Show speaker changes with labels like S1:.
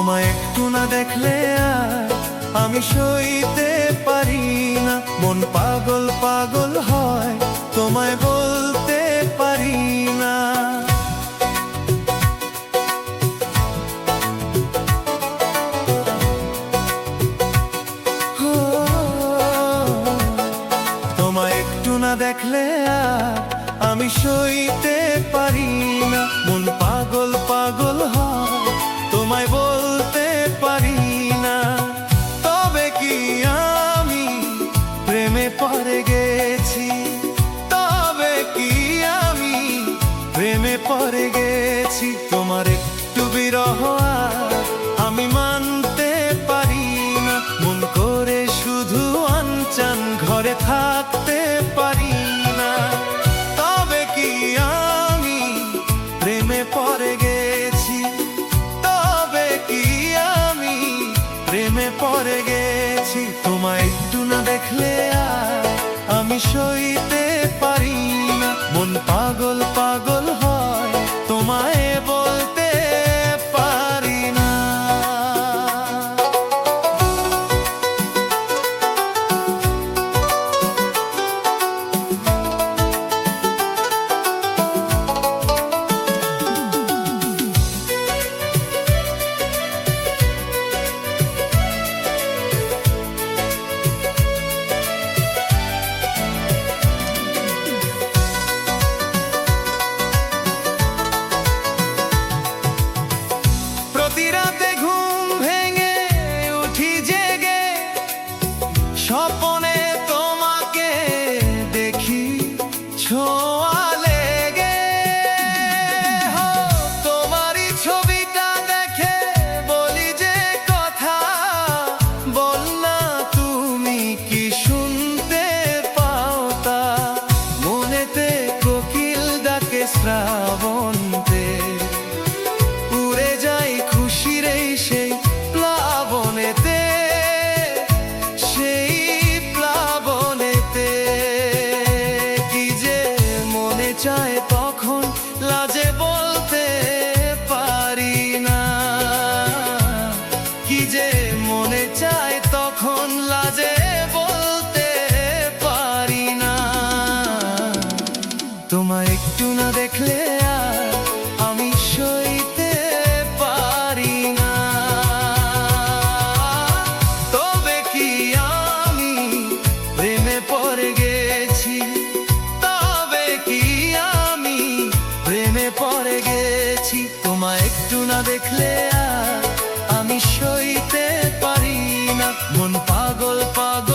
S1: তোমায় একটু না দেখলে আর আমি সইতে পারি না। মন পাগল পাগল হয়, তোমায় বলতে পারি না। তোমায় একটু না দেখলে আর আমি সইতে পারি না। মন পাগল পাগল হয়, তোমায় বলতে পারি না। তবে কি আমি প্রেমে পড়ে গেছি, তবে কি আমি প্রেমে পড়ে গেছি। তোমার একটু বিরহ আর আমি মানতে পারি না। মন করে শুধু আনচান ঘরে থাকতে পারি না। তবে কি আমি প্রেমে পড়ে গেছি, তবে কি আমি প্রেমে পড়ে গেছি। তোমায় একটু না দেখলে আর আমি সইতে পারি না। মন পাগল পাগল হয়, তোমায় বলতে পারি না। প্রতি রাতে ঘুম ভেঙে উঠি জেগে, স্বপ্নে তোমাকে দেখি ছোঁয়া লেগে। তোমারই ছবিটা দেখে বলি যে কথা, বল না তুমি কি শুনতে পাও তা। মনেতে কোকিল ডাকে শ্রাবন্তে, উড়ে যাই খুশির এই সেই প্লাবনেতে, সেই প্লাবনেতে। কি যে মনে চায় তখন লাজে বলতে পারি না। কি যে মনে চায় তখন লাজে বলতে পারি না। তোমায় একটু না দেখলে আর আমি সইতে পারি না। তবে কি আমি প্রেমে পড়ে গেছি, তবে কি আমি প্রেমে পড়ে গেছি। তোমায় একটু না দেখলে আর আমি সইতে পারি না। মন পাগল পাগল